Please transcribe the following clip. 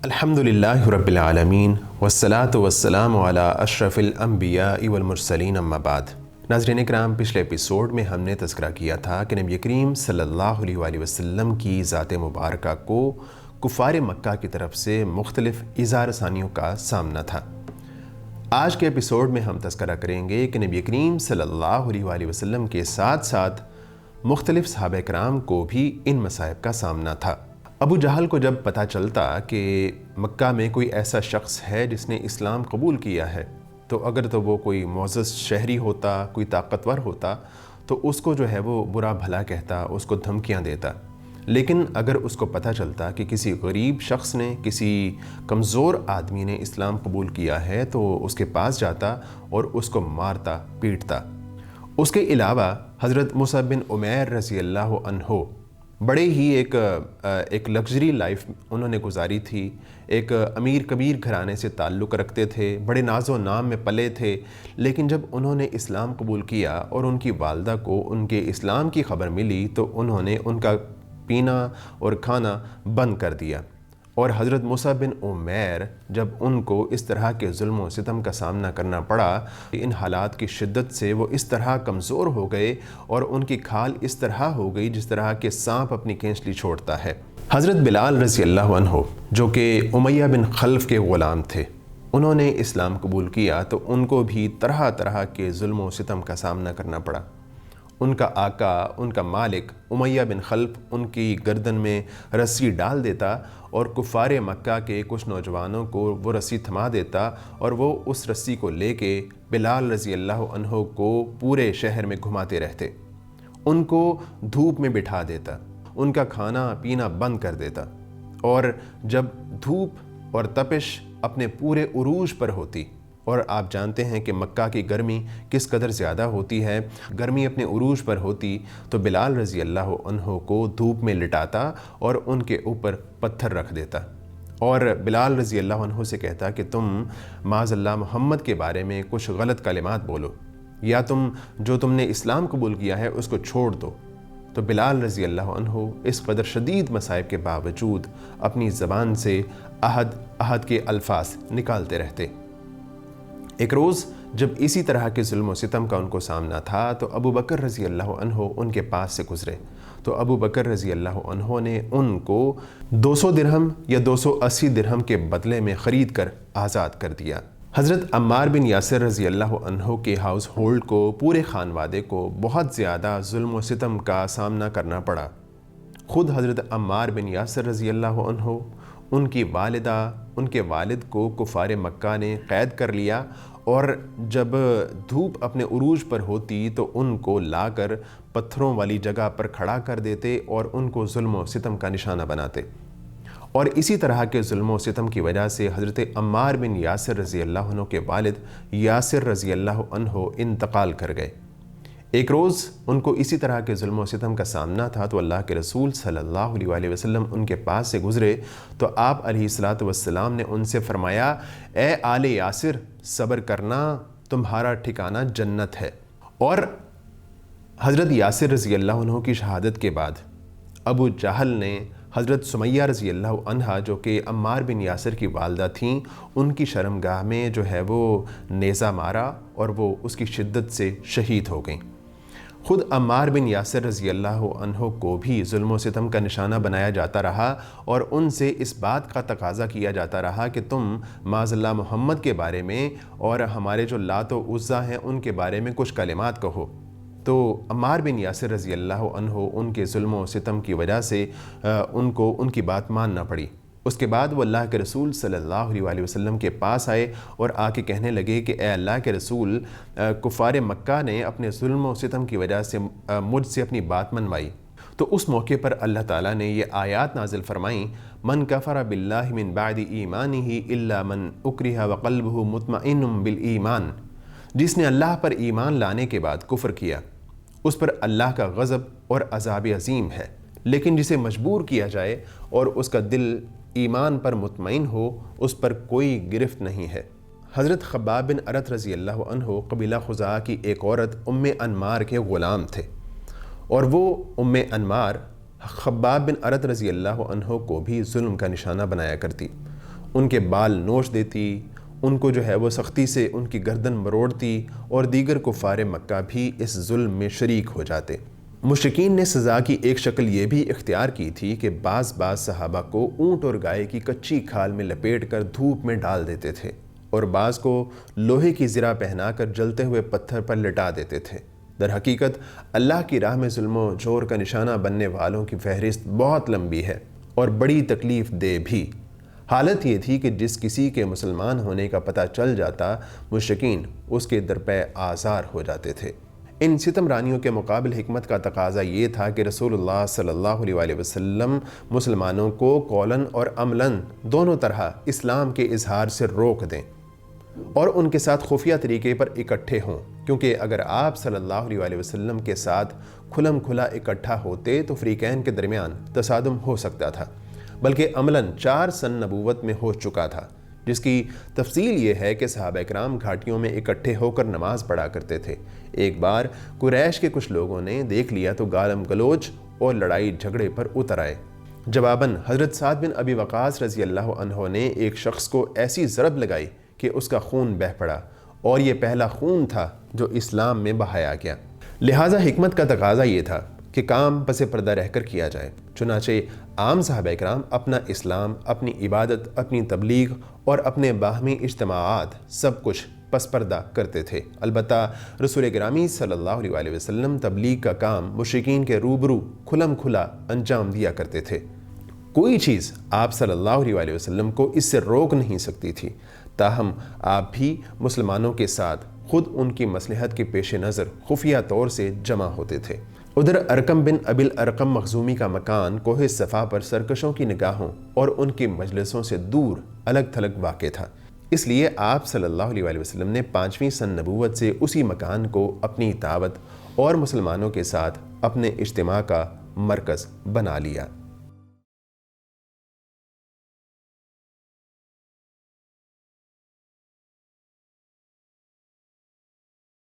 الحمدللہ رب العالمین والصلاة والسلام علی اشرف الانبیاء والمرسلین اما بعد۔ ناظرین اکرام، پچھلے ایپیسوڈ میں ہم نے تذکرہ کیا تھا کہ نبی کریم صلی اللہ علیہ وآلہ وسلم کی ذات مبارکہ کو کفار مکہ کی طرف سے مختلف ایذا رسانیوں کا سامنا تھا۔ آج کے ایپیسوڈ میں ہم تذکرہ کریں گے کہ نبی کریم صلی اللہ علیہ وآلہ وسلم کے ساتھ ساتھ مختلف صحابہ کرام کو بھی ان مصائب کا سامنا تھا۔ ابو جہل کو جب پتہ چلتا کہ مکہ میں کوئی ایسا شخص ہے جس نے اسلام قبول کیا ہے، تو اگر تو وہ کوئی معزز شہری ہوتا، کوئی طاقتور ہوتا، تو اس کو جو ہے وہ برا بھلا کہتا، اس کو دھمکیاں دیتا۔ لیکن اگر اس کو پتہ چلتا کہ کسی غریب شخص نے، کسی کمزور آدمی نے اسلام قبول کیا ہے، تو اس کے پاس جاتا اور اس کو مارتا، پیٹتا۔ اس کے علاوہ حضرت مصعب بن عمیر رضی اللہ عنہ بڑے ہی ایک لگژری لائف انہوں نے گزاری تھی، ایک امیر کبیر گھرانے سے تعلق رکھتے تھے، بڑے ناز و نام میں پلے تھے۔ لیکن جب انہوں نے اسلام قبول کیا اور ان کی والدہ کو ان کے اسلام کی خبر ملی، تو انہوں نے ان کا پینا اور کھانا بند کر دیا۔ اور حضرت مصعب بن عمیر جب ان کو اس طرح کے ظلم و ستم کا سامنا کرنا پڑا، ان حالات کی شدت سے وہ اس طرح کمزور ہو گئے اور ان کی کھال اس طرح ہو گئی جس طرح کہ سانپ اپنی کینچلی چھوڑتا ہے۔ حضرت بلال رضی اللہ عنہ جو کہ امیہ بن خلف کے غلام تھے، انہوں نے اسلام قبول کیا تو ان کو بھی طرح طرح کے ظلم و ستم کا سامنا کرنا پڑا۔ ان کا آقا، ان کا مالک امیہ بن خلف ان کی گردن میں رسی ڈال دیتا اور کفار مکہ کے کچھ نوجوانوں کو وہ رسی تھما دیتا، اور وہ اس رسی کو لے کے بلال رضی اللہ عنہ کو پورے شہر میں گھماتے رہتے، ان کو دھوپ میں بٹھا دیتا، ان کا کھانا پینا بند کر دیتا۔ اور جب دھوپ اور تپش اپنے عروج عروج پر ہوتی، اور آپ جانتے ہیں کہ مکہ کی گرمی کس قدر زیادہ ہوتی ہے، گرمی اپنے عروج پر ہوتی، تو بلال رضی اللہ عنہ کو دھوپ میں لٹاتا اور ان کے اوپر پتھر رکھ دیتا، اور بلال رضی اللہ عنہ سے کہتا کہ تم معاذ اللہ محمد کے بارے میں کچھ غلط کلمات بولو، یا تم نے اسلام قبول کیا ہے اس کو چھوڑ دو۔ تو بلال رضی اللہ عنہ اس قدر شدید مصائب کے باوجود اپنی زبان سے احد کے الفاظ نکالتے رہتے۔ ایک روز جب اسی طرح کے ظلم و ستم کا ان کو سامنا تھا، تو ابو بکر رضی اللہ عنہ ان کے پاس سے گزرے، تو ابو بکر رضی اللہ عنہ نے ان کو 200 درہم یا 280 درہم کے بدلے میں خرید کر آزاد کر دیا۔ حضرت عمار بن یاسر رضی اللہ عنہ کے ہاؤس ہولڈ کو، پورے خانوادے کو بہت زیادہ ظلم و ستم کا سامنا کرنا پڑا۔ خود حضرت عمار بن یاسر رضی اللہ عنہ، ان کی والدہ، ان کے والد کو کفار مکہ نے قید کر لیا، اور جب دھوپ اپنے عروج پر ہوتی تو ان کو لا کر پتھروں والی جگہ پر کھڑا کر دیتے اور ان کو ظلم و ستم کا نشانہ بناتے۔ اور اسی طرح کے ظلم و ستم کی وجہ سے حضرت عمار بن یاسر رضی اللہ عنہ کے والد یاسر رضی اللہ عنہ انتقال کر گئے۔ ایک روز ان کو اسی طرح کے ظلم و ستم کا سامنا تھا، تو اللہ کے رسول صلی اللہ علیہ وآلہ وسلم ان کے پاس سے گزرے، تو آپ علیہ الصلاۃ والسلام نے ان سے فرمایا، اے آل یاسر، صبر کرنا، تمہارا ٹھکانہ جنت ہے۔ اور حضرت یاسر رضی اللہ عنہ کی شہادت کے بعد ابو جہل نے حضرت سمیہ رضی اللہ عنہا جو کہ عمار بن یاسر کی والدہ تھیں، ان کی شرمگاہ میں جو ہے وہ نیزہ مارا، اور وہ اس کی شدت سے شہید ہو گئیں۔ خود عمار بن یاسر رضی اللہ عنہ کو بھی ظلم و ستم کا نشانہ بنایا جاتا رہا، اور ان سے اس بات کا تقاضا کیا جاتا رہا کہ تم معاذ اللہ محمد کے بارے میں اور ہمارے جو لات و عزا ہیں ان کے بارے میں کچھ کلمات کہو۔ تو عمار بن یاسر رضی اللہ عنہ ان کے ظلم و ستم کی وجہ سے ان کو ان کی بات ماننا پڑی۔ اس کے بعد وہ اللہ کے رسول صلی اللہ علیہ وآلہ وسلم کے پاس آئے اور آ کے کہنے لگے کہ اے اللہ کے رسول، کفار مکہ نے اپنے ظلم و ستم کی وجہ سے مجھ سے اپنی بات منوائی۔ تو اس موقع پر اللہ تعالیٰ نے یہ آیات نازل فرمائیں، من کفر باللہ من بعد ایمانہ الا من اکرہ وقلبہ مطمئن بالایمان، جس نے اللہ پر ایمان لانے کے بعد کفر کیا، اس پر اللہ کا غضب اور عذاب عظیم ہے، لیکن جسے مجبور کیا جائے اور اس کا دل ایمان پر مطمئن ہو، اس پر کوئی گرفت نہیں ہے۔ حضرت خباب بن ارت رضی اللہ عنہ قبیلہ خزاعہ کی ایک عورت ام انمار کے غلام تھے، اور وہ ام انمار خباب بن ارت رضی اللہ عنہ کو بھی ظلم کا نشانہ بنایا کرتی۔ ان کے بال نوچ دیتی، ان کو جو ہے وہ سختی سے ان کی گردن مروڑتی اور دیگر کفار مکہ بھی اس ظلم میں شریک ہو جاتے۔ مشرکین نے سزا کی ایک شکل یہ بھی اختیار کی تھی کہ بعض صحابہ کو اونٹ اور گائے کی کچی کھال میں لپیٹ کر دھوپ میں ڈال دیتے تھے اور بعض کو لوہے کی زرہ پہنا کر جلتے ہوئے پتھر پر لٹا دیتے تھے۔ در حقیقت اللہ کی راہ میں ظلم و جور کا نشانہ بننے والوں کی فہرست بہت لمبی ہے اور بڑی تکلیف دہ بھی۔ حالت یہ تھی کہ جس کسی کے مسلمان ہونے کا پتہ چل جاتا، مشرکین اس کے درپے آزار ہو جاتے تھے۔ ان ستم رانیوں کے مقابل حکمت کا تقاضا یہ تھا کہ رسول اللہ صلی اللہ علیہ وسلم مسلمانوں کو قولاً اور عملاً دونوں طرح اسلام کے اظہار سے روک دیں اور ان کے ساتھ خفیہ طریقے پر اکٹھے ہوں، کیونکہ اگر آپ صلی اللہ علیہ وسلم کے ساتھ کھلم کھلا اکٹھا ہوتے تو فریقین کے درمیان تصادم ہو سکتا تھا، بلکہ عملاً 4 سن نبوت میں ہو چکا تھا، جس کی تفصیل یہ ہے کہ صحابہ کرام گھاٹیوں میں اکٹھے ہو کر نماز پڑھا کرتے تھے۔ ایک بار قریش کے کچھ لوگوں نے دیکھ لیا تو گالم گلوچ اور لڑائی جھگڑے پر اتر آئے۔ جواباً حضرت سعد بن ابی وقاص رضی اللہ عنہ نے ایک شخص کو ایسی ضرب لگائی کہ اس کا خون بہہ پڑا، اور یہ پہلا خون تھا جو اسلام میں بہایا گیا۔ لہٰذا حکمت کا تقاضا یہ تھا کہ کام پس پردہ رہ کر کیا جائے۔ چنانچہ عام صحابہ کرام اپنا اسلام، اپنی عبادت، اپنی تبلیغ اور اپنے باہمی اجتماعات سب کچھ پس پردہ کرتے تھے۔ البتہ رسول گرامی صلی اللہ علیہ وسلم تبلیغ کا کام مشرکین کے روبرو کھلم کھلا انجام دیا کرتے تھے۔ کوئی چیز آپ صلی اللہ علیہ وسلم کو اس سے روک نہیں سکتی تھی، تاہم آپ بھی مسلمانوں کے ساتھ خود ان کی مصلحت کے پیش نظر خفیہ طور سے جمع ہوتے تھے۔ ادھر ارقم بن ابی الارقم مخزومی کا مکان کوہ صفا پر سرکشوں کی نگاہوں اور ان کی مجلسوں سے دور الگ تھلگ واقع تھا، اس لیے آپ صلی اللہ علیہ وسلم نے 5ویں سن نبوت سے اسی مکان کو اپنی دعوت اور مسلمانوں کے ساتھ اپنے اجتماع کا مرکز بنا لیا۔